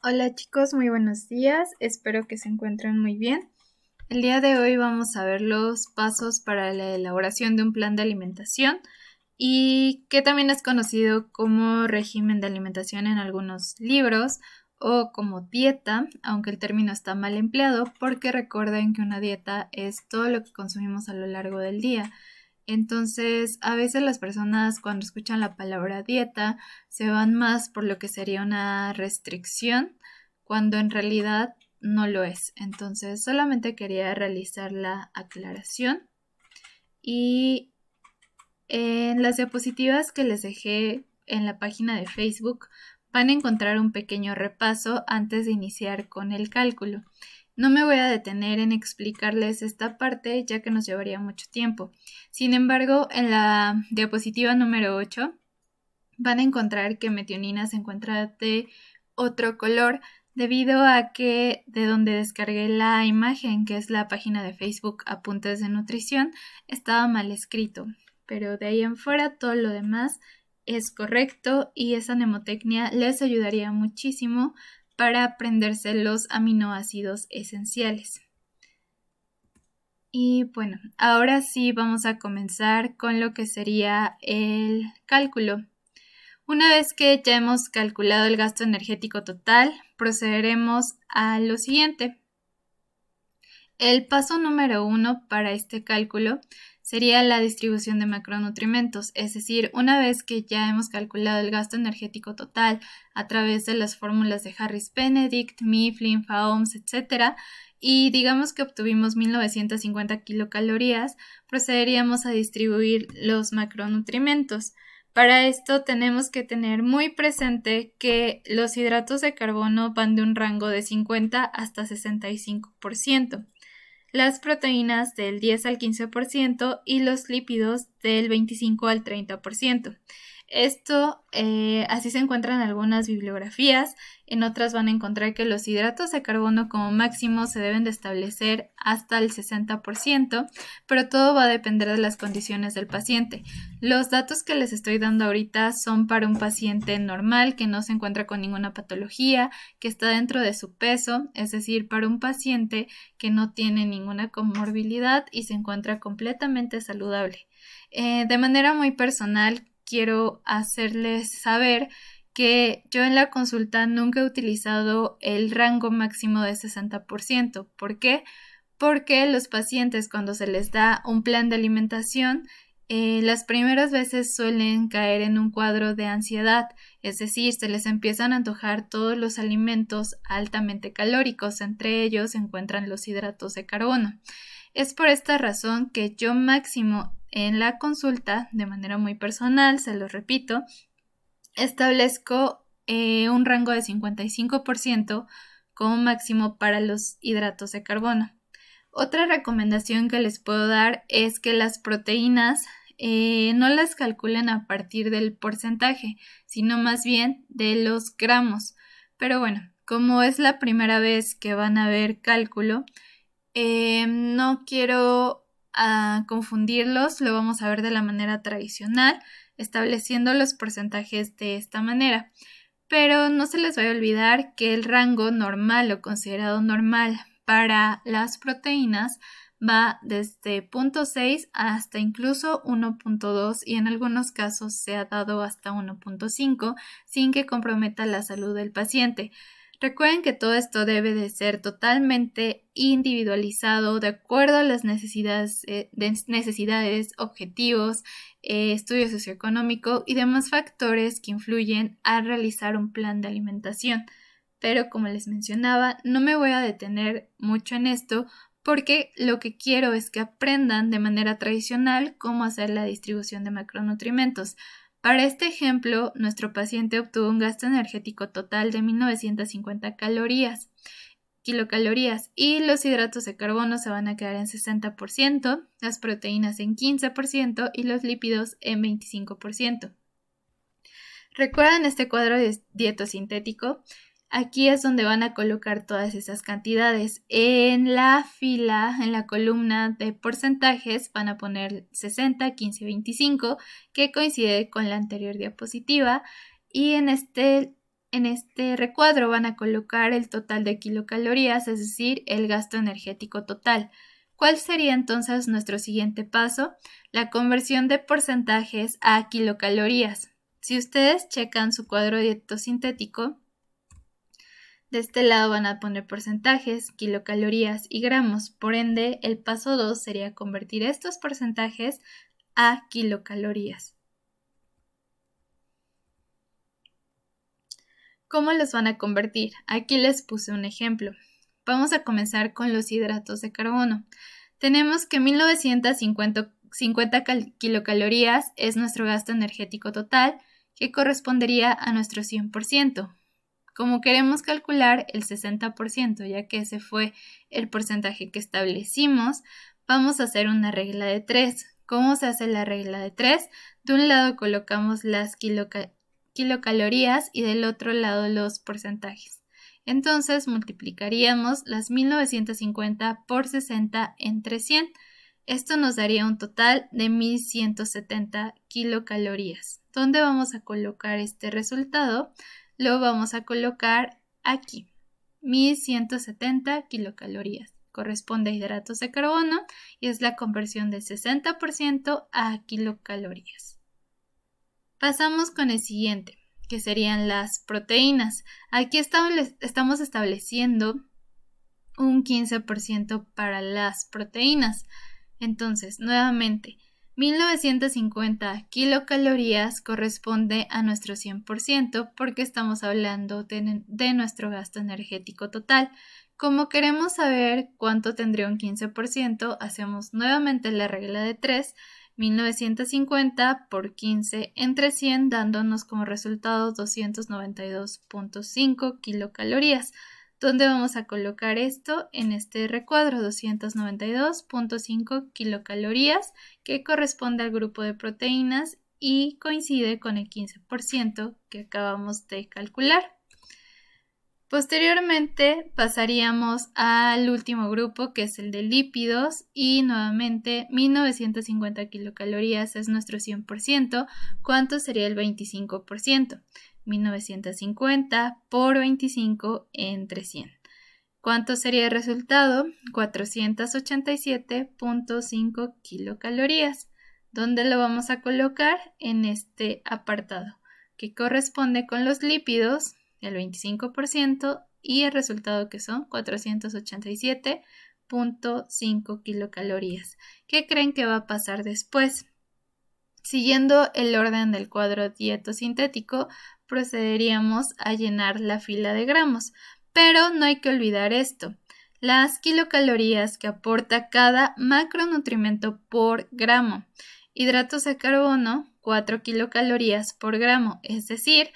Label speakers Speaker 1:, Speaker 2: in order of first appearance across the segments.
Speaker 1: Hola chicos, muy buenos días, espero que se encuentren muy bien. El día de hoy vamos a ver los pasos para la elaboración de un plan de alimentación y que también es conocido como régimen de alimentación en algunos libros o como dieta, aunque el término está mal empleado porque recuerden que una dieta es todo lo que consumimos a lo largo del día. Entonces, a veces las personas cuando escuchan la palabra dieta se van más por lo que sería una restricción, cuando en realidad no lo es. Entonces, solamente quería realizar la aclaración. Y en las diapositivas que les dejé en la página de Facebook van a encontrar un pequeño repaso antes de iniciar con el cálculo. No me voy a detener en explicarles esta parte ya que nos llevaría mucho tiempo. Sin embargo, en la diapositiva número 8 van a encontrar que metionina se encuentra de otro color debido a que de donde descargué la imagen, que es la página de Facebook Apuntes de Nutrición, estaba mal escrito. Pero de ahí en fuera todo lo demás es correcto y esa mnemotecnia les ayudaría muchísimo para aprenderse los aminoácidos esenciales. Y bueno, ahora sí vamos a comenzar con lo que sería el cálculo. Una vez que ya hemos calculado el gasto energético total, procederemos a lo siguiente. El paso número 1 para este cálculo sería la distribución de macronutrientes, es decir, una vez que ya hemos calculado el gasto energético total a través de las fórmulas de Harris-Benedict, Mifflin, Fahms, etc., y digamos que obtuvimos 1950 kilocalorías, procederíamos a distribuir los macronutrientes. Para esto tenemos que tener muy presente que los hidratos de carbono van de un rango de 50 hasta 65%, las proteínas del 10 al 15% y los lípidos del 25 al 30%. Esto así se encuentra en algunas bibliografías, en otras van a encontrar que los hidratos de carbono como máximo se deben de establecer hasta el 60%, pero todo va a depender de las condiciones del paciente. Los datos que les estoy dando ahorita son para un paciente normal que no se encuentra con ninguna patología, que está dentro de su peso, es decir, para un paciente que no tiene ninguna comorbilidad y se encuentra completamente saludable. De manera muy personal, quiero hacerles saber que yo en la consulta nunca he utilizado el rango máximo de 60%. ¿Por qué? Porque los pacientes cuando se les da un plan de alimentación, las primeras veces suelen caer en un cuadro de ansiedad, es decir, se les empiezan a antojar todos los alimentos altamente calóricos, entre ellos se encuentran los hidratos de carbono. Es por esta razón que yo máximo en la consulta, de manera muy personal, se lo repito, establezco un rango de 55% como máximo para los hidratos de carbono. Otra recomendación que les puedo dar es que las proteínas no las calculen a partir del porcentaje, sino más bien de los gramos. Pero bueno, como es la primera vez que van a ver cálculo, no quiero confundirlos, lo vamos a ver de la manera tradicional, estableciendo los porcentajes de esta manera. Pero no se les vaya a olvidar que el rango normal o considerado normal para las proteínas va desde 0.6 hasta incluso 1.2 y en algunos casos se ha dado hasta 1.5 sin que comprometa la salud del paciente. Recuerden que todo esto debe de ser totalmente individualizado de acuerdo a las necesidades, objetivos, estudio socioeconómico y demás factores que influyen al realizar un plan de alimentación. Pero como les mencionaba, no me voy a detener mucho en esto porque lo que quiero es que aprendan de manera tradicional cómo hacer la distribución de macronutrientes. Para este ejemplo, nuestro paciente obtuvo un gasto energético total de 1950 kilocalorías y los hidratos de carbono se van a quedar en 60%, las proteínas en 15% y los lípidos en 25%. ¿Recuerdan este cuadro de dietosintético? Aquí es donde van a colocar todas esas cantidades. En la fila, en la columna de porcentajes, van a poner 60, 15, 25, que coincide con la anterior diapositiva. Y en este en este recuadro van a colocar el total de kilocalorías, es decir, el gasto energético total. ¿Cuál sería entonces nuestro siguiente paso? La conversión de porcentajes a kilocalorías. Si ustedes checan su cuadro dietosintético, de este lado van a poner porcentajes, kilocalorías y gramos. Por ende, el paso 2 sería convertir estos porcentajes a kilocalorías. ¿Cómo los van a convertir? Aquí les puse un ejemplo. Vamos a comenzar con los hidratos de carbono. Tenemos que 1950 kilocalorías es nuestro gasto energético total, que correspondería a nuestro 100%. Como queremos calcular el 60%, ya que ese fue el porcentaje que establecimos, vamos a hacer una regla de 3. ¿Cómo se hace la regla de 3? De un lado colocamos las kilocalorías y del otro lado los porcentajes. Entonces multiplicaríamos las 1950 por 60 entre 100. Esto nos daría un total de 1170 kilocalorías. ¿Dónde vamos a colocar este resultado? Lo vamos a colocar aquí. 1170 kilocalorías. Corresponde a hidratos de carbono y es la conversión del 60% a kilocalorías. Pasamos con el siguiente, que serían las proteínas. Aquí estamos estableciendo un 15% para las proteínas. Entonces, nuevamente, 1950 kilocalorías corresponde a nuestro 100% porque estamos hablando de nuestro gasto energético total. Como queremos saber cuánto tendría un 15%, hacemos nuevamente la regla de 3, 1950 por 15 entre 100, dándonos como resultado 292.5 kilocalorías. ¿Dónde vamos a colocar esto? En este recuadro, 292.5 kilocalorías, que corresponde al grupo de proteínas y coincide con el 15% que acabamos de calcular. Posteriormente pasaríamos al último grupo, que es el de lípidos, y nuevamente 1950 kilocalorías es nuestro 100%. ¿Cuánto sería el 25%? 1950 por 25 entre 100. ¿Cuánto sería el resultado? 487.5 kilocalorías. ¿Dónde lo vamos a colocar? En este apartado, que corresponde con los lípidos, el 25%, y el resultado que son 487.5 kilocalorías. ¿Qué creen que va a pasar después? Siguiendo el orden del cuadro dietosintético, procederíamos a llenar la fila de gramos. Pero no hay que olvidar esto: las kilocalorías que aporta cada macronutrimento por gramo. Hidratos de carbono, 4 kilocalorías por gramo, es decir,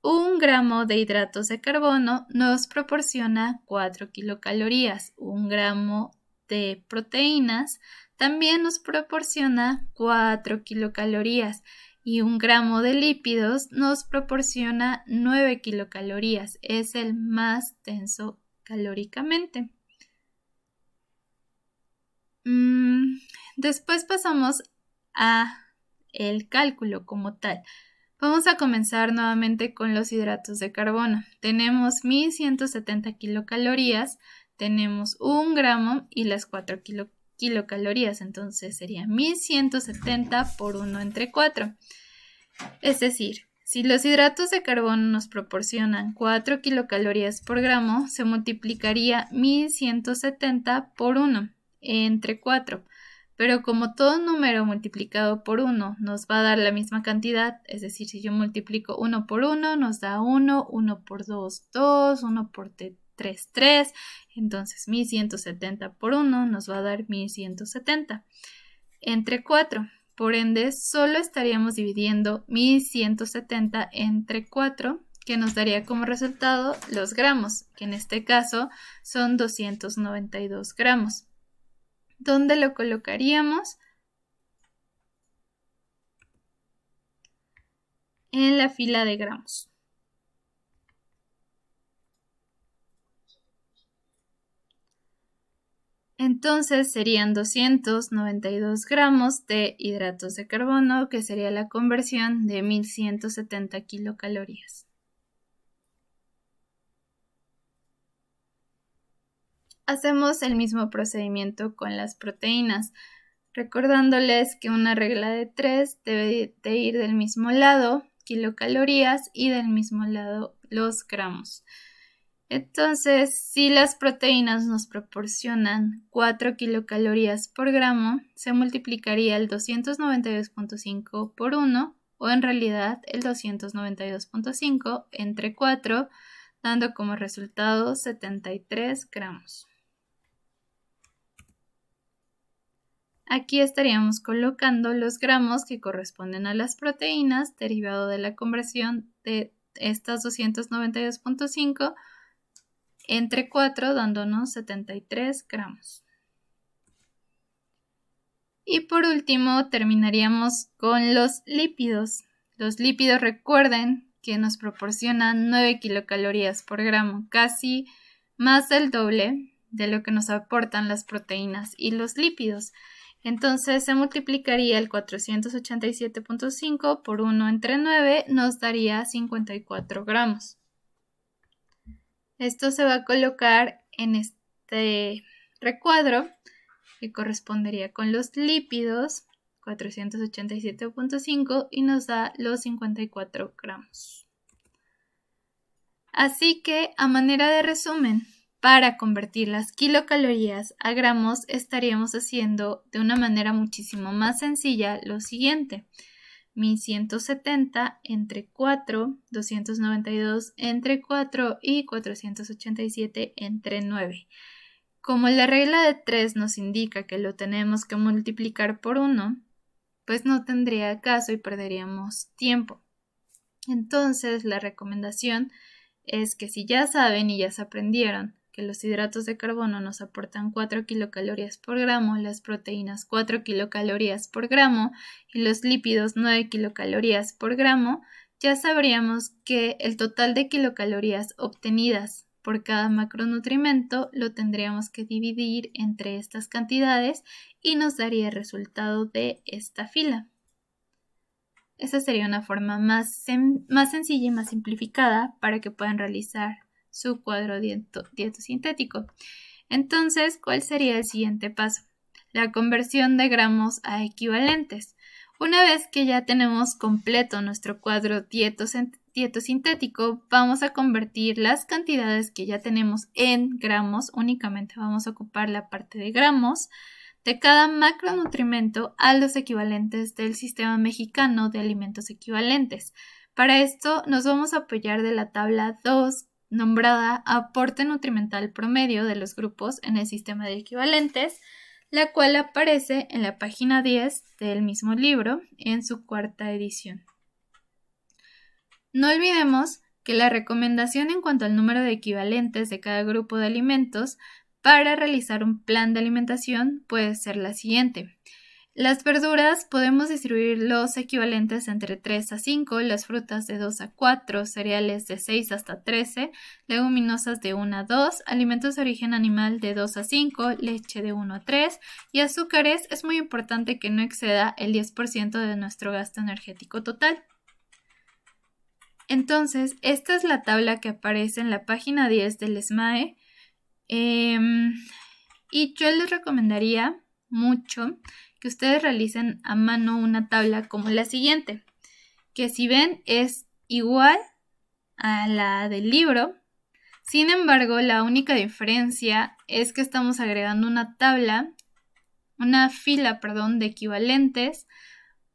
Speaker 1: 1 gramo de hidratos de carbono nos proporciona 4 kilocalorías. 1 gramo de proteínas también nos proporciona 4 kilocalorías y 1 gramo de lípidos nos proporciona 9 kilocalorías. Es el más denso calóricamente. Después pasamos a el cálculo como tal. Vamos a comenzar nuevamente con los hidratos de carbono. Tenemos 1170 kilocalorías, tenemos 1 gramo y las 4 kilocalorías, entonces sería 1170 por 1 entre 4. Es decir, si los hidratos de carbono nos proporcionan 4 kilocalorías por gramo, se multiplicaría 1170 por 1 entre 4. Pero como todo número multiplicado por 1 nos va a dar la misma cantidad, es decir, si yo multiplico 1 por 1 nos da 1, 1 por 2, 2, 1 por 3, 3, entonces 1170 por 1 nos va a dar 1170 entre 4. Por ende, solo estaríamos dividiendo 1170 entre 4, que nos daría como resultado los gramos, que en este caso son 292 gramos. ¿Dónde lo colocaríamos? En la fila de gramos. Entonces serían 292 gramos de hidratos de carbono, que sería la conversión de 1170 kilocalorías. hacemos el mismo procedimiento con las proteínas, recordándoles que una regla de 3 debe de ir del mismo lado, kilocalorías, y del mismo lado los gramos. Entonces, si las proteínas nos proporcionan 4 kilocalorías por gramo, se multiplicaría el 292.5 por 1, o en realidad el 292.5 entre 4, dando como resultado 73 gramos. Aquí estaríamos colocando los gramos que corresponden a las proteínas derivado de la conversión de estas 292.5 entre 4, dándonos 73 gramos. Y por último terminaríamos con los lípidos. Los lípidos, recuerden que nos proporcionan 9 kilocalorías por gramo, casi más del doble de lo que nos aportan las proteínas y los lípidos. Entonces se multiplicaría el 487.5 por 1 entre 9, nos daría 54 gramos. Esto se va a colocar en este recuadro que correspondería con los lípidos, 487.5, y nos da los 54 gramos. Así que, a manera de resumen, para convertir las kilocalorías a gramos estaríamos haciendo de una manera muchísimo más sencilla lo siguiente: 1170 entre 4, 292 entre 4 y 487 entre 9. Como la regla de 3 nos indica que lo tenemos que multiplicar por 1, pues no tendría caso y perderíamos tiempo. Entonces, la recomendación es que si ya saben y ya se aprendieron que los hidratos de carbono nos aportan 4 kilocalorías por gramo, las proteínas 4 kilocalorías por gramo y los lípidos 9 kilocalorías por gramo, ya sabríamos que el total de kilocalorías obtenidas por cada macronutrimento lo tendríamos que dividir entre estas cantidades y nos daría el resultado de esta fila. Esa sería una forma más sencilla y más simplificada para que puedan realizar su cuadro dietosintético. Entonces, ¿cuál sería el siguiente paso? La conversión de gramos a equivalentes. Una vez que ya tenemos completo nuestro cuadro dietosintético, vamos a convertir las cantidades que ya tenemos en gramos, únicamente vamos a ocupar la parte de gramos, de cada macronutrimento a los equivalentes del Sistema Mexicano de Alimentos Equivalentes. Para esto nos vamos a apoyar de la tabla 2, nombrada Aporte Nutrimental Promedio de los grupos en el Sistema de Equivalentes, la cual aparece en la página 10 del mismo libro en su cuarta edición. No olvidemos que la recomendación en cuanto al número de equivalentes de cada grupo de alimentos para realizar un plan de alimentación puede ser la siguiente. Las verduras podemos distribuir los equivalentes entre 3 a 5, las frutas de 2 a 4, cereales de 6 hasta 13, leguminosas de 1 a 2, alimentos de origen animal de 2 a 5, leche de 1 a 3 y azúcares es muy importante que no exceda el 10% de nuestro gasto energético total. Entonces, esta es la tabla que aparece en la página 10 del SMAE. Y yo les recomendaría mucho que ustedes realicen a mano una tabla como la siguiente, que si ven es igual a la del libro. Sin embargo, la única diferencia es que estamos agregando una fila de equivalentes,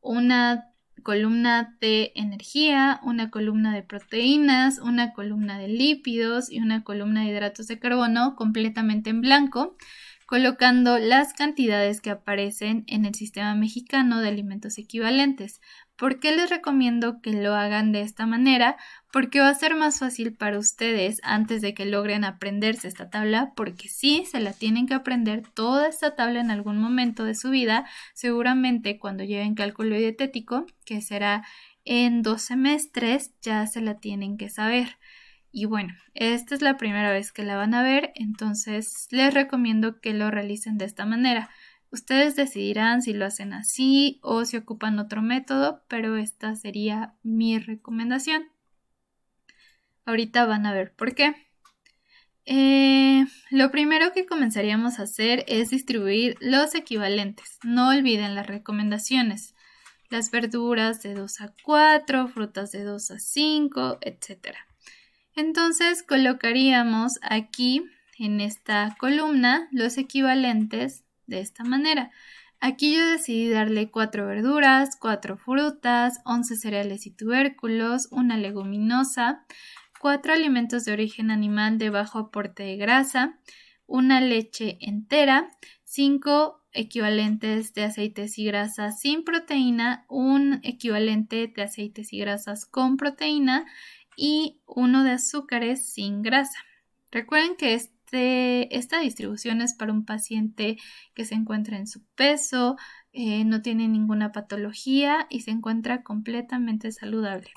Speaker 1: una columna de energía, una columna de proteínas, una columna de lípidos y una columna de hidratos de carbono completamente en blanco, colocando las cantidades que aparecen en el Sistema Mexicano de Alimentos Equivalentes. ¿Por qué les recomiendo que lo hagan de esta manera? Porque va a ser más fácil para ustedes antes de que logren aprenderse esta tabla, porque sí, se la tienen que aprender toda esta tabla en algún momento de su vida, seguramente cuando lleven cálculo dietético, que será en 2 semestres, ya se la tienen que saber. Y bueno, esta es la primera vez que la van a ver, entonces les recomiendo que lo realicen de esta manera. Ustedes decidirán si lo hacen así o si ocupan otro método, pero esta sería mi recomendación. Ahorita van a ver por qué. Lo primero que comenzaríamos a hacer es distribuir los equivalentes. No olviden las recomendaciones. Las verduras de 2 a 4, frutas de 2 a 5, etc. Entonces colocaríamos aquí en esta columna los equivalentes de esta manera. Aquí yo decidí darle 4 verduras, 4 frutas, 11 cereales y tubérculos, una leguminosa, 4 alimentos de origen animal de bajo aporte de grasa, una leche entera, 5 equivalentes de aceites y grasas sin proteína, un equivalente de aceites y grasas con proteína y uno de azúcares sin grasa. Recuerden que esta distribución es para un paciente que se encuentra en su peso, no tiene ninguna patología y se encuentra completamente saludable.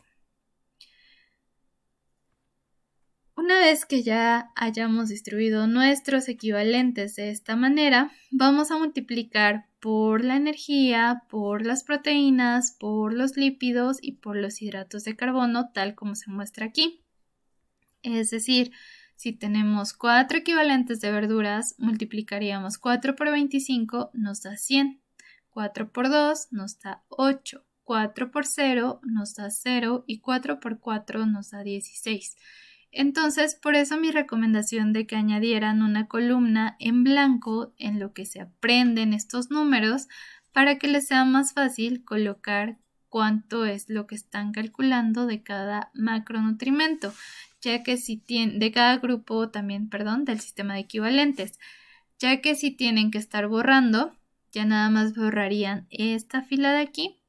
Speaker 1: Una vez que ya hayamos distribuido nuestros equivalentes de esta manera, vamos a multiplicar por la energía, por las proteínas, por los lípidos y por los hidratos de carbono, tal como se muestra aquí. Es decir, si tenemos 4 equivalentes de verduras, multiplicaríamos 4 por 25, nos da 100. 4 por 2 nos da 8. 4 por 0 nos da 0 y 4 por 4 nos da 16. Entonces, por eso mi recomendación de que añadieran una columna en blanco en lo que se aprenden estos números para que les sea más fácil colocar cuánto es lo que están calculando de cada macronutrimento, ya que si tienen de cada grupo también, del sistema de equivalentes, ya que si tienen que estar borrando, ya nada más borrarían esta fila de aquí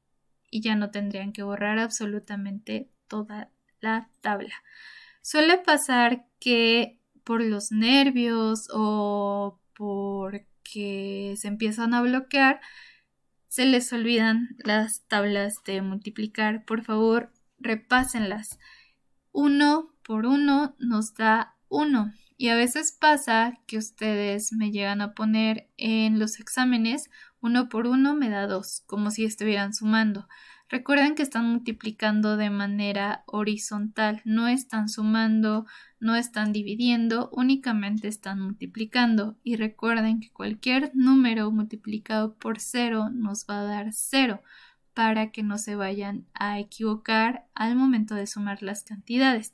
Speaker 1: y ya no tendrían que borrar absolutamente toda la tabla. Suele pasar que por los nervios o porque se empiezan a bloquear, se les olvidan las tablas de multiplicar. Por favor, repásenlas. 1 por 1 nos da 1. Y a veces pasa que ustedes me llegan a poner en los exámenes 1 por 1 me da 2, como si estuvieran sumando. Recuerden que están multiplicando de manera horizontal, no están sumando, no están dividiendo, únicamente están multiplicando. Y recuerden que cualquier número multiplicado por 0 nos va a dar 0 para que no se vayan a equivocar al momento de sumar las cantidades.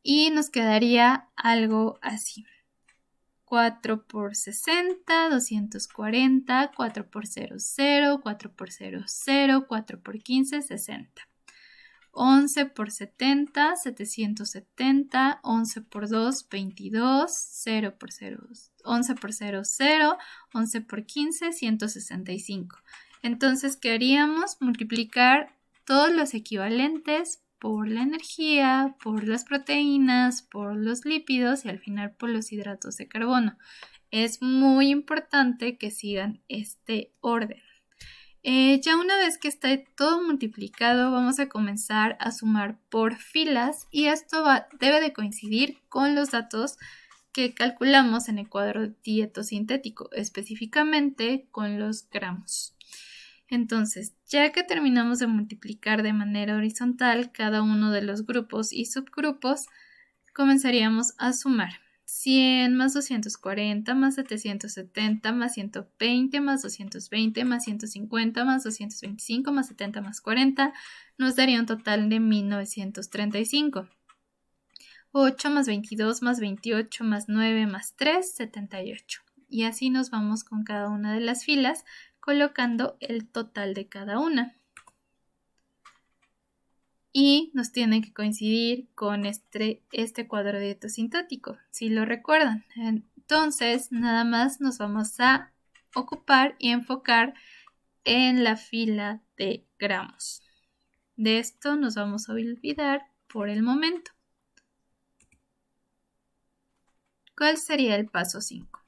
Speaker 1: Y nos quedaría algo así. 4 por 60, 240, 4 por 0, 0, 4 por 0, 0, 4 por 15, 60. 11 por 70, 770, 11 por 2, 22, 0 por 0, 11 por 0, 0, 11 por 15, 165. Entonces, ¿qué haríamos? Multiplicar todos los equivalentes por la energía, por las proteínas, por los lípidos y al final por los hidratos de carbono. Es muy importante que sigan este orden. Ya una vez que esté todo multiplicado, vamos a comenzar a sumar por filas y esto debe de coincidir con los datos que calculamos en el cuadro dietosintético, específicamente con los gramos. Entonces, ya que terminamos de multiplicar de manera horizontal cada uno de los grupos y subgrupos, comenzaríamos a sumar 100 más 240 más 770 más 120 más 220 más 150 más 225 más 70 más 40 nos daría un total de 1935. 8 más 22 más 28 más 9 más 3, 78. Y así nos vamos con cada una de las filas colocando el total de cada una. Y nos tiene que coincidir con este cuadro dietosintético, si lo recuerdan. Entonces, nada más nos vamos a ocupar y enfocar en la fila de gramos. De esto nos vamos a olvidar por el momento. ¿Cuál sería el paso 5?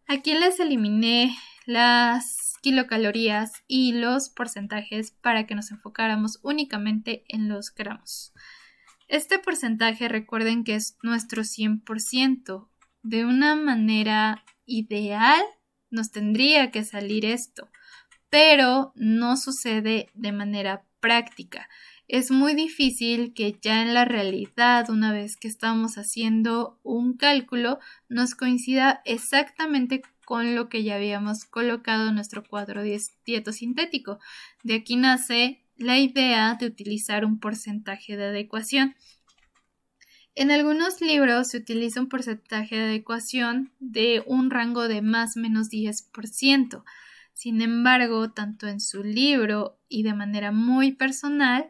Speaker 1: Aquí les eliminé las kilocalorías y los porcentajes para que nos enfocáramos únicamente en los gramos. Este porcentaje, recuerden que es nuestro 100%. De una manera ideal nos tendría que salir esto, pero no sucede de manera práctica. es muy difícil que ya en la realidad, una vez que estamos haciendo un cálculo, nos coincida exactamente con lo que ya habíamos colocado en nuestro cuadro dietosintético. De aquí nace la idea de utilizar un porcentaje de adecuación. En algunos libros se utiliza un porcentaje de adecuación de un rango de más o menos 10%. Sin embargo, tanto en su libro y de manera muy personal,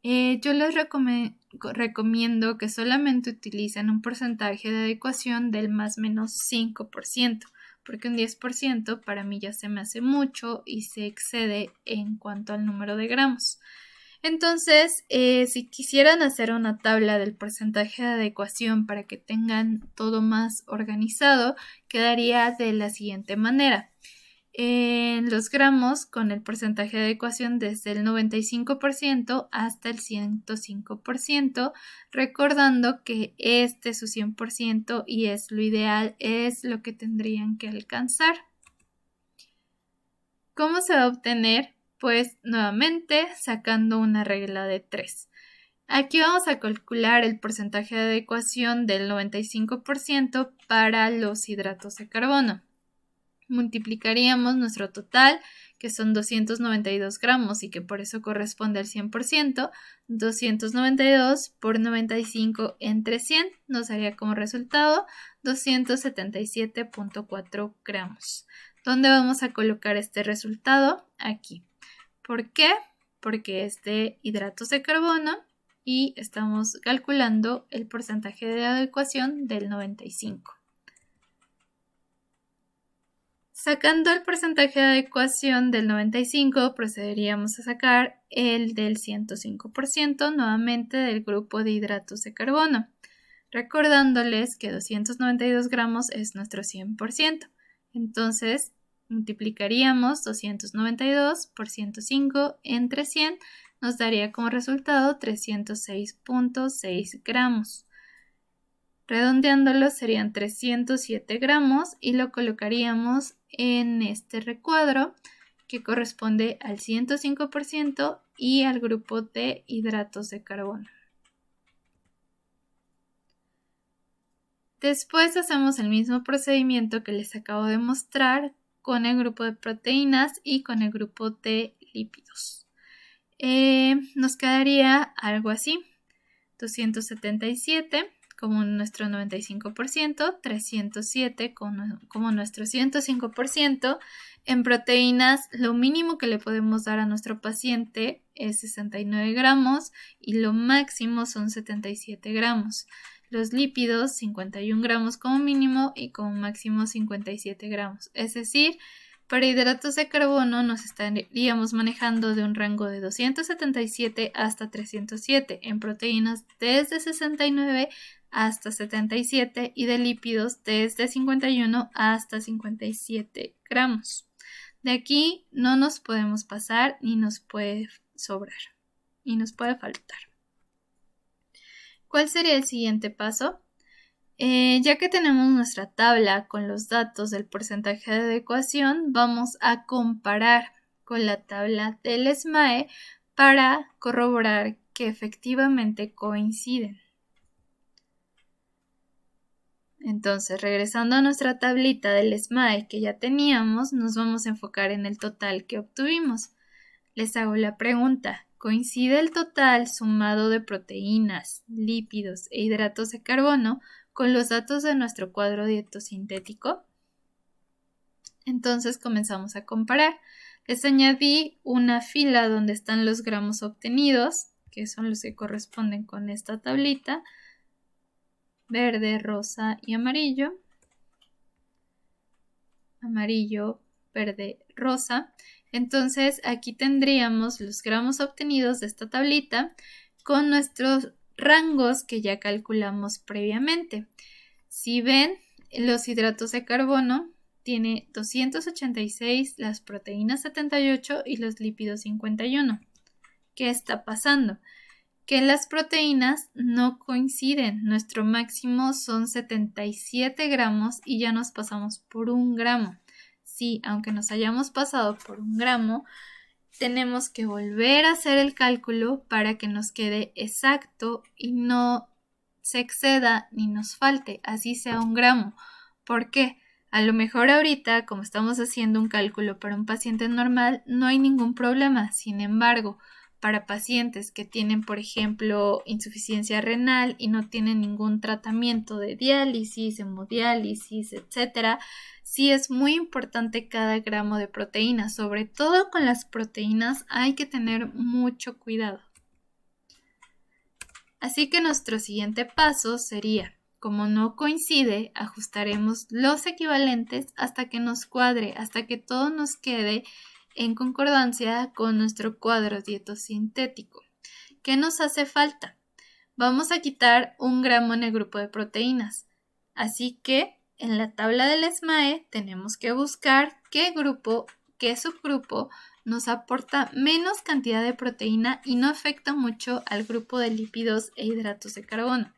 Speaker 1: yo les recomiendo que solamente utilicen un porcentaje de adecuación del más o menos 5%, porque un 10% para mí ya se me hace mucho y se excede en cuanto al número de gramos. Entonces, si quisieran hacer una tabla del porcentaje de adecuación para que tengan todo más organizado, quedaría de la siguiente manera. En los gramos con el porcentaje de adecuación desde el 95% hasta el 105%, recordando que este es su 100% y es lo ideal, es lo que tendrían que alcanzar. ¿Cómo se va a obtener? Pues nuevamente sacando una regla de 3. Aquí vamos a calcular el porcentaje de adecuación del 95% para los hidratos de carbono. Multiplicaríamos nuestro total, que son 292 gramos y que por eso corresponde al 100%, 292 por 95 entre 100 nos daría como resultado 277.4 gramos. ¿Dónde vamos a colocar este resultado? Aquí. ¿Por qué? Porque es de hidratos de carbono y estamos calculando el porcentaje de adecuación del 95. Sacando el porcentaje de adecuación del 95, procederíamos a sacar el del 105% nuevamente del grupo de hidratos de carbono, recordándoles que 292 gramos es nuestro 100%. Entonces, multiplicaríamos 292 por 105 entre 100, nos daría como resultado 306.6 gramos. Redondeándolo serían 307 gramos y lo colocaríamos en este recuadro que corresponde al 105% y al grupo de hidratos de carbono. Después hacemos el mismo procedimiento que les acabo de mostrar con el grupo de proteínas y con el grupo de lípidos. Nos quedaría algo así: 277 como nuestro 95%, 307 como nuestro 105%. En proteínas, lo mínimo que le podemos dar a nuestro paciente es 69 gramos y lo máximo son 77 gramos. Los lípidos, 51 gramos como mínimo y como máximo 57 gramos. Es decir, para hidratos de carbono nos estaríamos manejando de un rango de 277 hasta 307, en proteínas desde 69 hasta 77 y de lípidos desde 51 hasta 57 gramos. De aquí no nos podemos pasar ni nos puede sobrar y nos puede faltar. ¿Cuál sería el siguiente paso? Ya que tenemos nuestra tabla con los datos del porcentaje de adecuación, vamos a comparar con la tabla del SMAE para corroborar que efectivamente coinciden. Entonces, regresando a nuestra tablita del SMAE que ya teníamos, nos vamos a enfocar en el total que obtuvimos. Les hago la pregunta: ¿coincide el total sumado de proteínas, lípidos e hidratos de carbono con los datos de nuestro cuadro dietosintético? Entonces comenzamos a comparar. Les añadí una fila donde están los gramos obtenidos, que son los que corresponden con esta tablita: verde, rosa y amarillo. Amarillo, verde, rosa. Entonces aquí tendríamos los gramos obtenidos de esta tablita con nuestros rangos que ya calculamos previamente. Si ven, los hidratos de carbono tiene 286, las proteínas 78 y los lípidos 51. ¿Qué está pasando? Que las proteínas no coinciden. Nuestro máximo son 77 gramos y ya nos pasamos por 1 gramo. Sí, aunque nos hayamos pasado por 1 gramo, tenemos que volver a hacer el cálculo para que nos quede exacto y no se exceda ni nos falte, así sea 1 gramo. ¿Por qué? A lo mejor ahorita, como estamos haciendo un cálculo para un paciente normal, no hay ningún problema. Sin embargo, para pacientes que tienen, por ejemplo, insuficiencia renal y no tienen ningún tratamiento de diálisis, hemodiálisis, etcétera, sí es muy importante cada gramo de proteína. Sobre todo con las proteínas hay que tener mucho cuidado. Así que nuestro siguiente paso sería, como no coincide, ajustaremos los equivalentes hasta que nos cuadre, hasta que todo nos quede en concordancia con nuestro cuadro dietosintético. ¿Qué nos hace falta? Vamos a quitar 1 gramo en el grupo de proteínas. Así que en la tabla del SMAE tenemos que buscar qué subgrupo nos aporta menos cantidad de proteína y no afecta mucho al grupo de lípidos e hidratos de carbono.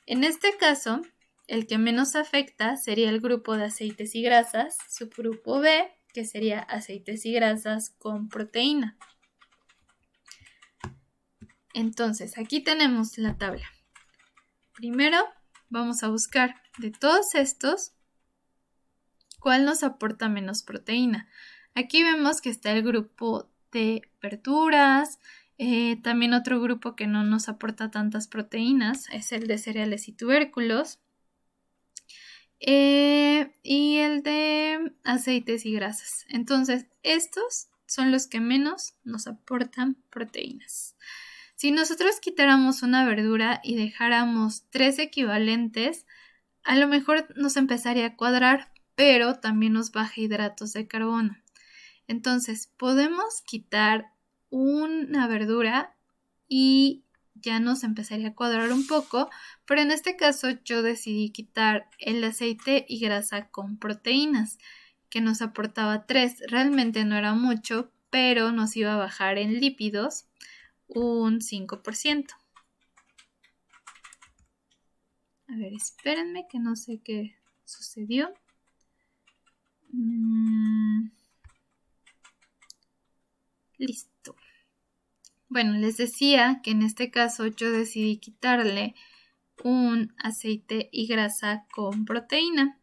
Speaker 1: En este caso, el que menos afecta sería el grupo de aceites y grasas, subgrupo B, que sería aceites y grasas con proteína. Entonces, aquí tenemos la tabla. Primero, vamos a buscar de todos estos, ¿cuál nos aporta menos proteína? Aquí vemos que está el grupo de verduras, también otro grupo que no nos aporta tantas proteínas es el de cereales y tubérculos, y el de aceites y grasas. Entonces, estos son los que menos nos aportan proteínas. Si nosotros quitáramos una verdura y dejáramos 3 equivalentes, a lo mejor nos empezaría a cuadrar, pero también nos baja hidratos de carbono. Entonces, podemos quitar una verdura y ya nos empezaría a cuadrar un poco, pero en este caso yo decidí quitar el aceite y grasa con proteínas, que nos aportaba 3. Realmente no era mucho, pero nos iba a bajar en lípidos un 5%. A ver, espérenme que no sé qué sucedió. Listo. Bueno, les decía que en este caso yo decidí quitarle un aceite y grasa con proteína.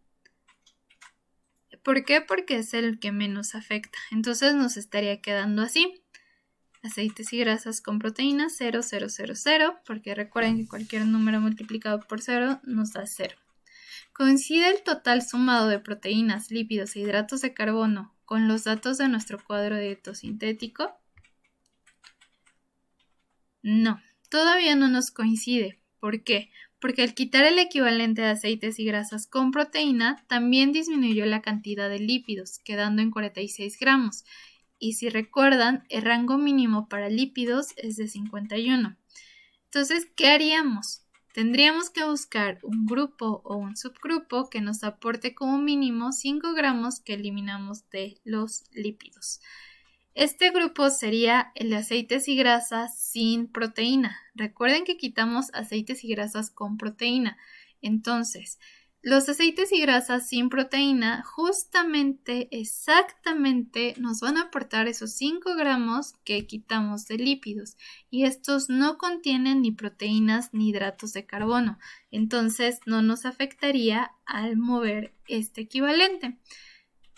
Speaker 1: ¿Por qué? Porque es el que menos afecta. Entonces nos estaría quedando así. Aceites y grasas con proteína 0, 0, 0, 0, porque recuerden que cualquier número multiplicado por 0 nos da 0. ¿Coincide el total sumado de proteínas, lípidos e hidratos de carbono con los datos de nuestro cuadro dietosintético? No, todavía no nos coincide. ¿Por qué? Porque al quitar el equivalente de aceites y grasas con proteína, también disminuyó la cantidad de lípidos, quedando en 46 gramos. Y si recuerdan, el rango mínimo para lípidos es de 51. Entonces, ¿qué haríamos? Tendríamos que buscar un grupo o un subgrupo que nos aporte como mínimo 5 gramos que eliminamos de los lípidos. Este grupo sería el de aceites y grasas sin proteína. Recuerden que quitamos aceites y grasas con proteína. Entonces, los aceites y grasas sin proteína justamente, exactamente, nos van a aportar esos 5 gramos que quitamos de lípidos. Y estos no contienen ni proteínas ni hidratos de carbono. Entonces, no nos afectaría al mover este equivalente.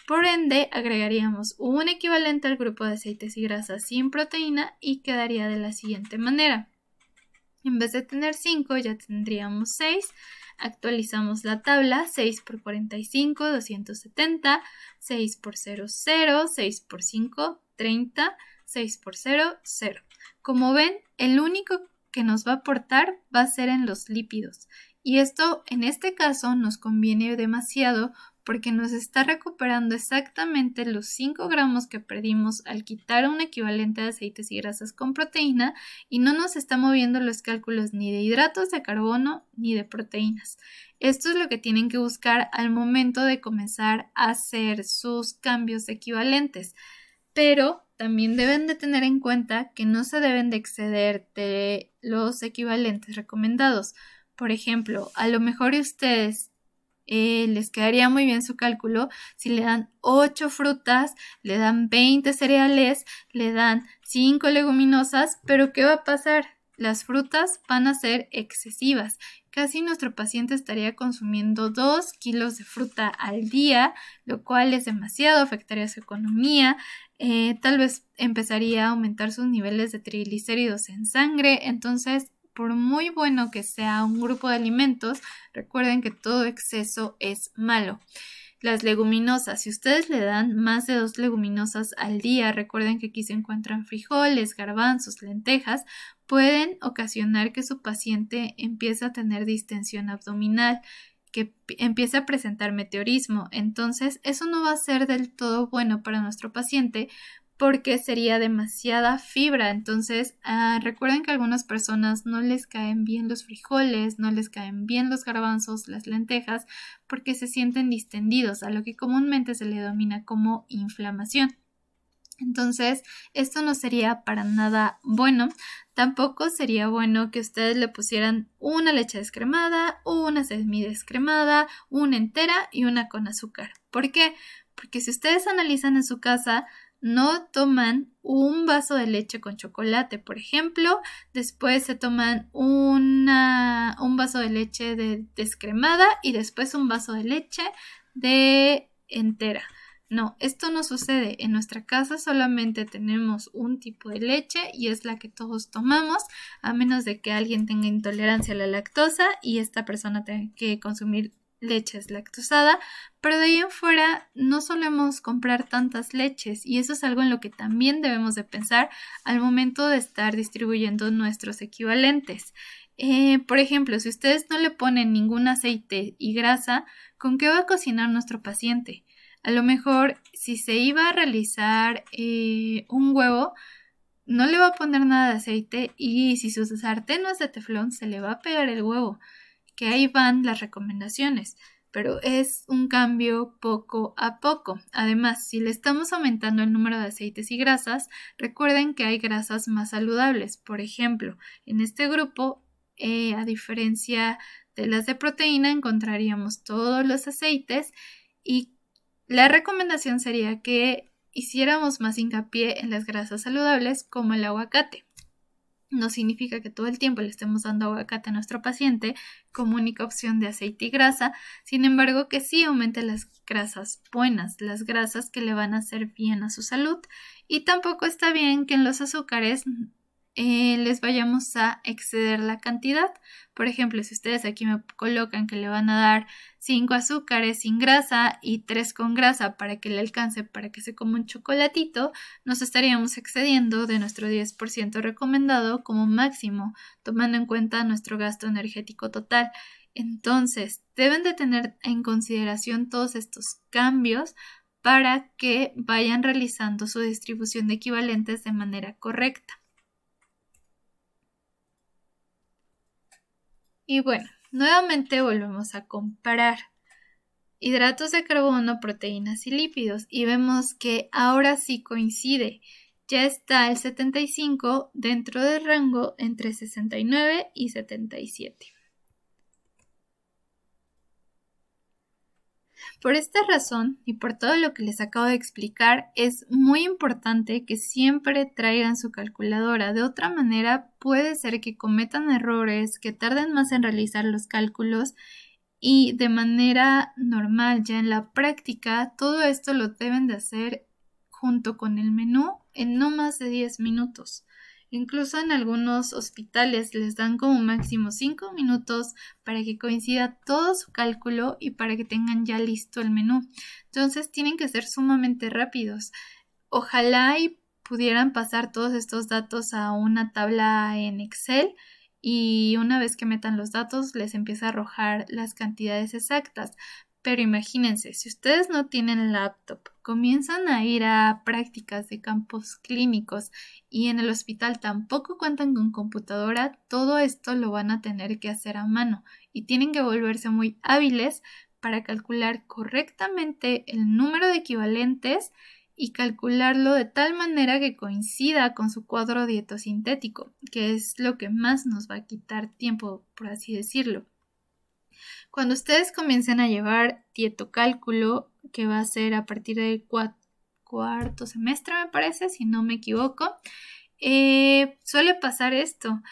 Speaker 1: Por ende, agregaríamos un equivalente al grupo de aceites y grasas sin proteína y quedaría de la siguiente manera. En vez de tener 5, ya tendríamos 6. Actualizamos la tabla, 6 por 45, 270, 6 por 0, 0, 6 por 5, 30, 6 por 0, 0. Como ven, el único que nos va a aportar va a ser en los lípidos. Y esto, en este caso, nos conviene demasiado porque nos está recuperando exactamente los 5 gramos que perdimos al quitar un equivalente de aceites y grasas con proteína y no nos está moviendo los cálculos ni de hidratos de carbono ni de proteínas. Esto es lo que tienen que buscar al momento de comenzar a hacer sus cambios equivalentes, pero también deben de tener en cuenta que no se deben de exceder de los equivalentes recomendados. Por ejemplo, a lo mejor ustedes les quedaría muy bien su cálculo si le dan 8 frutas, le dan 20 cereales, le dan 5 leguminosas, pero ¿qué va a pasar? Las frutas van a ser excesivas. Casi nuestro paciente estaría consumiendo 2 kilos de fruta al día, lo cual es demasiado, afectaría su economía. Tal vez empezaría a aumentar sus niveles de triglicéridos en sangre. Entonces, por muy bueno que sea un grupo de alimentos, recuerden que todo exceso es malo. Las leguminosas, si ustedes le dan más de 2 leguminosas al día, recuerden que aquí se encuentran frijoles, garbanzos, lentejas, pueden ocasionar que su paciente empiece a tener distensión abdominal, que empiece a presentar meteorismo. Entonces, eso no va a ser del todo bueno para nuestro paciente porque sería demasiada fibra. Entonces, recuerden que a algunas personas no les caen bien los frijoles, no les caen bien los garbanzos, las lentejas, porque se sienten distendidos, a lo que comúnmente se le denomina como inflamación. Entonces, esto no sería para nada bueno. Tampoco sería bueno que ustedes le pusieran una leche descremada, una semidescremada, una entera y una con azúcar. ¿Por qué? Porque si ustedes analizan en su casa, no toman un vaso de leche con chocolate, por ejemplo, después se toman un vaso de leche descremada y después un vaso de leche de entera. No, esto no sucede. En nuestra casa solamente tenemos un tipo de leche y es la que todos tomamos, a menos de que alguien tenga intolerancia a la lactosa y esta persona tenga que consumir leche lactosada, pero de ahí en fuera no solemos comprar tantas leches y eso es algo en lo que también debemos de pensar al momento de estar distribuyendo nuestros equivalentes. Por ejemplo, si ustedes no le ponen ningún aceite y grasa, ¿con qué va a cocinar nuestro paciente? A lo mejor si se iba a realizar un huevo, no le va a poner nada de aceite y si su sartén no es de teflón, se le va a pegar el huevo, que ahí van las recomendaciones, pero es un cambio poco a poco. Además, si le estamos aumentando el número de aceites y grasas, recuerden que hay grasas más saludables. Por ejemplo, en este grupo, a diferencia de las de proteína, encontraríamos todos los aceites y la recomendación sería que hiciéramos más hincapié en las grasas saludables como el aguacate. No significa que todo el tiempo le estemos dando aguacate a nuestro paciente como única opción de aceite y grasa, sin embargo que sí aumente las grasas buenas, las grasas que le van a hacer bien a su salud. Y tampoco está bien que en los azúcares les vayamos a exceder la cantidad. Por ejemplo, si ustedes aquí me colocan que le van a dar 5 azúcares sin grasa y 3 con grasa para que le alcance para que se coma un chocolatito, nos estaríamos excediendo de nuestro 10% recomendado como máximo, tomando en cuenta nuestro gasto energético total. Entonces, deben de tener en consideración todos estos cambios para que vayan realizando su distribución de equivalentes de manera correcta. Y bueno, nuevamente volvemos a comparar hidratos de carbono, proteínas y lípidos y vemos que ahora sí coincide. Ya está el 75 dentro del rango entre 69 y 77. Por esta razón y por todo lo que les acabo de explicar, es muy importante que siempre traigan su calculadora. De otra manera, puede ser que cometan errores, que tarden más en realizar los cálculos y de manera normal, ya en la práctica, todo esto lo deben de hacer junto con el menú en no más de 10 minutos. Incluso en algunos hospitales les dan como máximo 5 minutos para que coincida todo su cálculo y para que tengan ya listo el menú. Entonces tienen que ser sumamente rápidos. Ojalá y pudieran pasar todos estos datos a una tabla en Excel y una vez que metan los datos les empieza a arrojar las cantidades exactas. Pero imagínense, si ustedes no tienen laptop, comienzan a ir a prácticas de campos clínicos y en el hospital tampoco cuentan con computadora, todo esto lo van a tener que hacer a mano y tienen que volverse muy hábiles para calcular correctamente el número de equivalentes y calcularlo de tal manera que coincida con su cuadro dietosintético, que es lo que más nos va a quitar tiempo, por así decirlo. Cuando ustedes comiencen a llevar dietocálculo, que va a ser a partir del cuarto semestre, me parece, si no me equivoco, suele pasar esto.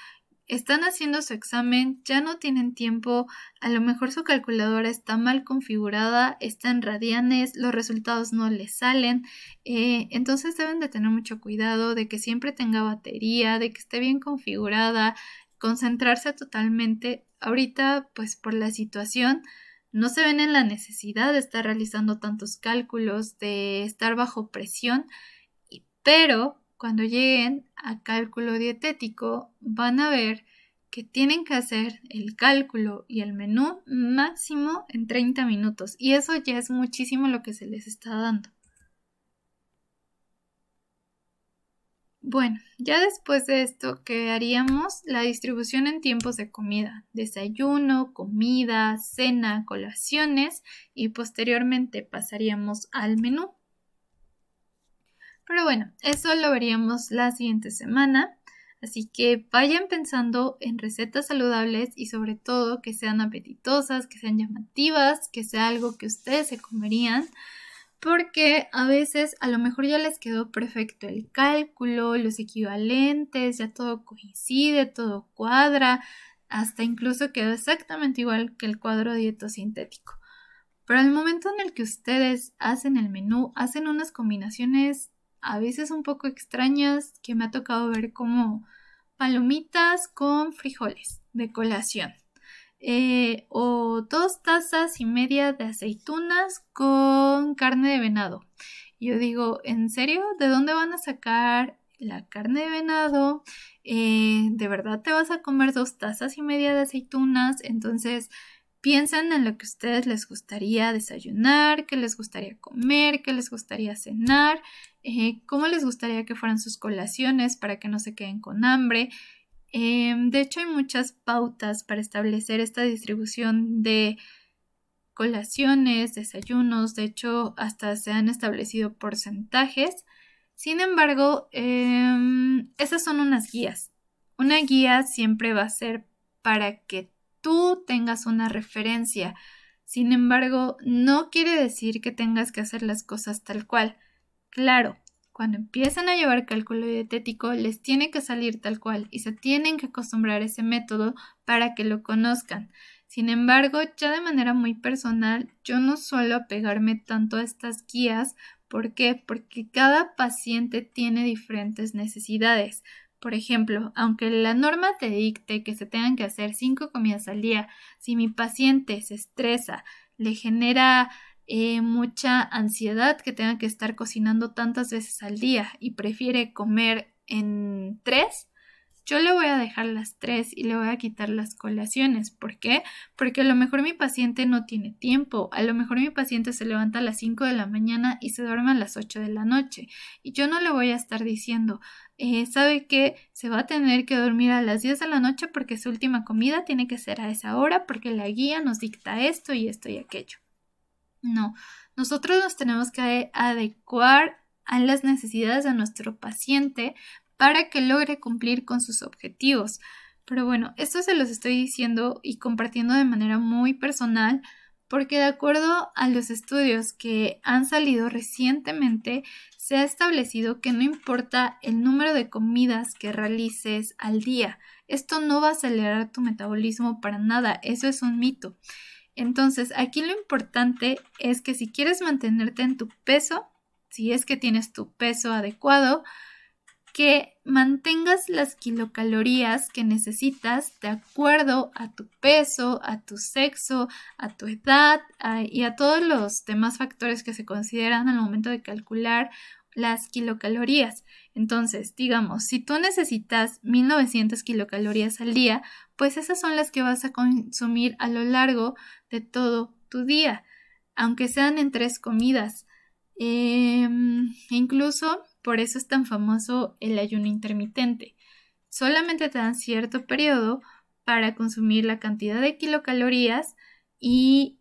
Speaker 1: Están haciendo su examen, ya no tienen tiempo, a lo mejor su calculadora está mal configurada, está en radianes, los resultados no les salen, entonces deben de tener mucho cuidado de que siempre tenga batería, de que esté bien configurada, concentrarse totalmente. Ahorita, pues por la situación, no se ven en la necesidad de estar realizando tantos cálculos, de estar bajo presión, pero cuando lleguen a cálculo dietético van a ver que tienen que hacer el cálculo y el menú máximo en 30 minutos y eso ya es muchísimo lo que se les está dando. Bueno, ya después de esto, ¿qué haríamos? La distribución en tiempos de comida, desayuno, comida, cena, colaciones y posteriormente pasaríamos al menú. Pero bueno, eso lo veríamos la siguiente semana. Así que vayan pensando en recetas saludables y sobre todo que sean apetitosas, que sean llamativas, que sea algo que ustedes se comerían, porque a veces a lo mejor ya les quedó perfecto el cálculo, los equivalentes, ya todo coincide, todo cuadra, hasta incluso quedó exactamente igual que el cuadro dietosintético. Pero al momento en el que ustedes hacen el menú, hacen unas combinaciones a veces un poco extrañas que me ha tocado ver, como palomitas con frijoles de colación. O 2 tazas y media de aceitunas con carne de venado. Yo digo, ¿en serio? ¿De dónde van a sacar la carne de venado? ¿De verdad te vas a comer 2 tazas y media de aceitunas? Entonces piensan en lo que a ustedes les gustaría desayunar, qué les gustaría comer, qué les gustaría cenar, cómo les gustaría que fueran sus colaciones para que no se queden con hambre. De hecho, hay muchas pautas para establecer esta distribución de colaciones, desayunos. De hecho, hasta se han establecido porcentajes. Sin embargo, esas son unas guías. Una guía siempre va a ser para que tú tengas una referencia. Sin embargo, no quiere decir que tengas que hacer las cosas tal cual. Claro, cuando empiezan a llevar cálculo dietético, les tiene que salir tal cual y se tienen que acostumbrar a ese método para que lo conozcan. Sin embargo, ya de manera muy personal, yo no suelo apegarme tanto a estas guías. ¿Por qué? Porque cada paciente tiene diferentes necesidades. Por ejemplo, aunque la norma te dicte que se tengan que hacer 5 comidas al día, si mi paciente se estresa, le genera mucha ansiedad que tenga que estar cocinando tantas veces al día y prefiere comer en 3, yo le voy a dejar las 3 y le voy a quitar las colaciones. ¿Por qué? Porque a lo mejor mi paciente no tiene tiempo, a lo mejor mi paciente se levanta a las 5 de la mañana y se duerme a las 8 de la noche y yo no le voy a estar diciendo, ¿sabe qué? Se va a tener que dormir a las 10 de la noche porque su última comida tiene que ser a esa hora porque la guía nos dicta esto y esto y aquello. No, nosotros nos tenemos que adecuar a las necesidades de nuestro paciente para que logre cumplir con sus objetivos. Pero bueno, esto se los estoy diciendo y compartiendo de manera muy personal porque de acuerdo a los estudios que han salido recientemente, se ha establecido que no importa el número de comidas que realices al día, esto no va a acelerar tu metabolismo para nada, eso es un mito. Entonces, aquí lo importante es que si quieres mantenerte en tu peso, si es que tienes tu peso adecuado, que mantengas las kilocalorías que necesitas de acuerdo a tu peso, a tu sexo, a tu edad y a todos los demás factores que se consideran al momento de calcular las kilocalorías. Entonces, digamos, si tú necesitas 1900 kilocalorías al día, pues esas son las que vas a consumir a lo largo de todo tu día, aunque sean en 3 comidas. Incluso por eso es tan famoso el ayuno intermitente. Solamente te dan cierto periodo para consumir la cantidad de kilocalorías y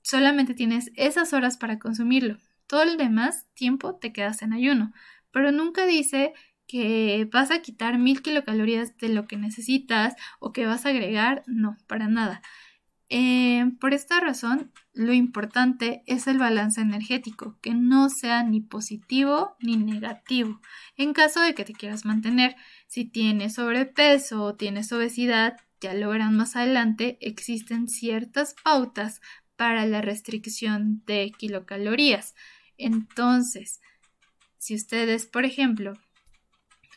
Speaker 1: solamente tienes esas horas para consumirlo. Todo el demás tiempo te quedas en ayuno, pero nunca dice que vas a quitar 1000 kilocalorías de lo que necesitas o que vas a agregar, no, para nada. Por esta razón, lo importante es el balance energético, que no sea ni positivo ni negativo. En caso de que te quieras mantener, si tienes sobrepeso o tienes obesidad, ya lo verán más adelante, existen ciertas pautas para la restricción de kilocalorías. Entonces, si ustedes, por ejemplo,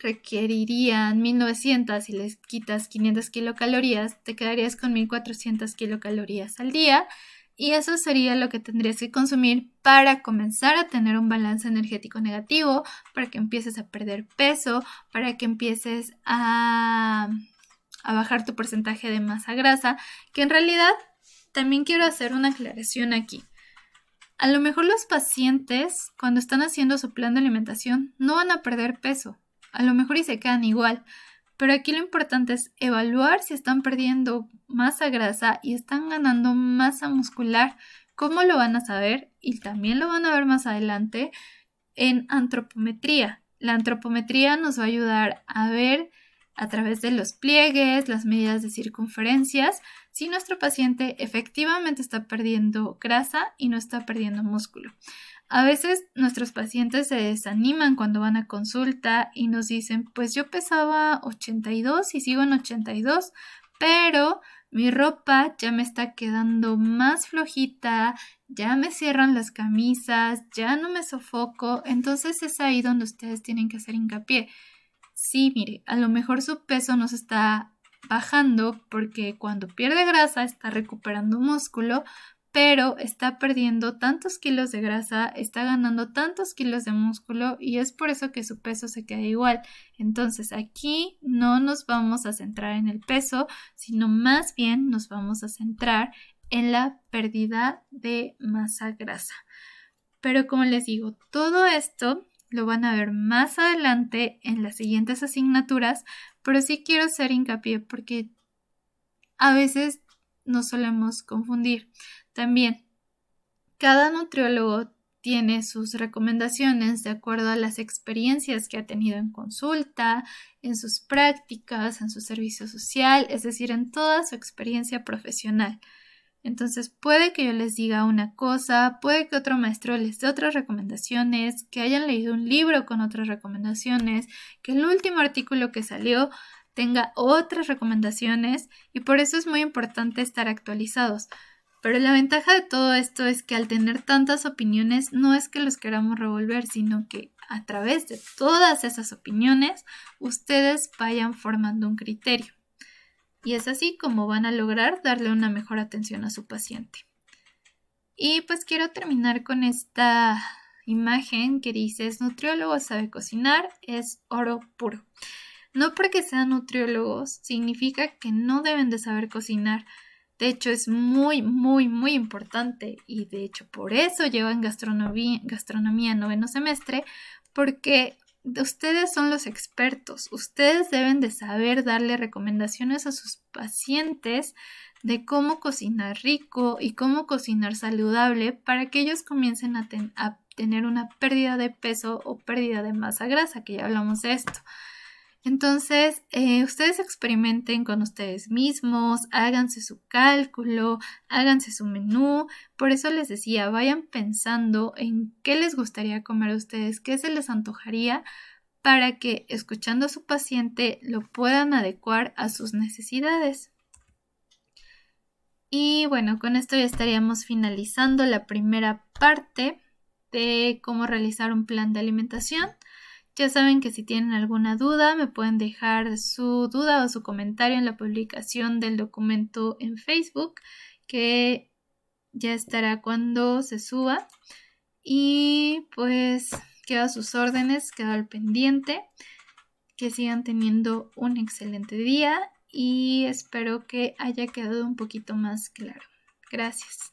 Speaker 1: requerirían 1900 y les quitas 500 kilocalorías, te quedarías con 1400 kilocalorías al día y eso sería lo que tendrías que consumir para comenzar a tener un balance energético negativo, para que empieces a perder peso, para que empieces a bajar tu porcentaje de masa grasa, que en realidad también quiero hacer una aclaración aquí. A lo mejor los pacientes, cuando están haciendo su plan de alimentación, no van a perder peso. A lo mejor y se quedan igual, pero aquí lo importante es evaluar si están perdiendo masa grasa y están ganando masa muscular. ¿Cómo lo van a saber? Y también lo van a ver más adelante en antropometría. La antropometría nos va a ayudar a ver a través de los pliegues, las medidas de circunferencias, si nuestro paciente efectivamente está perdiendo grasa y no está perdiendo músculo. A veces nuestros pacientes se desaniman cuando van a consulta y nos dicen, pues yo pesaba 82 y sigo en 82, pero mi ropa ya me está quedando más flojita, ya me cierran las camisas, ya no me sofoco. Entonces es ahí donde ustedes tienen que hacer hincapié. Sí, mire, a lo mejor su peso no se está bajando porque cuando pierde grasa está recuperando músculo, pero está perdiendo tantos kilos de grasa, está ganando tantos kilos de músculo y es por eso que su peso se queda igual. Entonces aquí no nos vamos a centrar en el peso, sino más bien nos vamos a centrar en la pérdida de masa grasa. Pero como les digo, todo esto lo van a ver más adelante en las siguientes asignaturas, pero sí quiero hacer hincapié porque a veces nos solemos confundir. También, cada nutriólogo tiene sus recomendaciones de acuerdo a las experiencias que ha tenido en consulta, en sus prácticas, en su servicio social, es decir, en toda su experiencia profesional. Entonces puede que yo les diga una cosa, puede que otro maestro les dé otras recomendaciones, que hayan leído un libro con otras recomendaciones, que el último artículo que salió tenga otras recomendaciones y por eso es muy importante estar actualizados. Pero la ventaja de todo esto es que al tener tantas opiniones no es que los queramos revolver, sino que a través de todas esas opiniones ustedes vayan formando un criterio. Y es así como van a lograr darle una mejor atención a su paciente. Y pues quiero terminar con esta imagen que dice, nutriólogo sabe cocinar, es oro puro. No porque sean nutriólogos significa que no deben de saber cocinar. De hecho es muy, muy, muy importante y de hecho por eso llevan gastronomía en 9º semestre, porque ustedes son los expertos, ustedes deben de saber darle recomendaciones a sus pacientes de cómo cocinar rico y cómo cocinar saludable para que ellos comiencen a tener una pérdida de peso o pérdida de masa grasa, que ya hablamos de esto. Entonces, ustedes experimenten con ustedes mismos, háganse su cálculo, háganse su menú. Por eso les decía, vayan pensando en qué les gustaría comer a ustedes, qué se les antojaría, para que escuchando a su paciente lo puedan adecuar a sus necesidades. Y bueno, con esto ya estaríamos finalizando la primera parte de cómo realizar un plan de alimentación. Ya saben que si tienen alguna duda me pueden dejar su duda o su comentario en la publicación del documento en Facebook, que ya estará cuando se suba. Y pues quedo a sus órdenes, quedo al pendiente. Que sigan teniendo un excelente día y espero que haya quedado un poquito más claro. Gracias.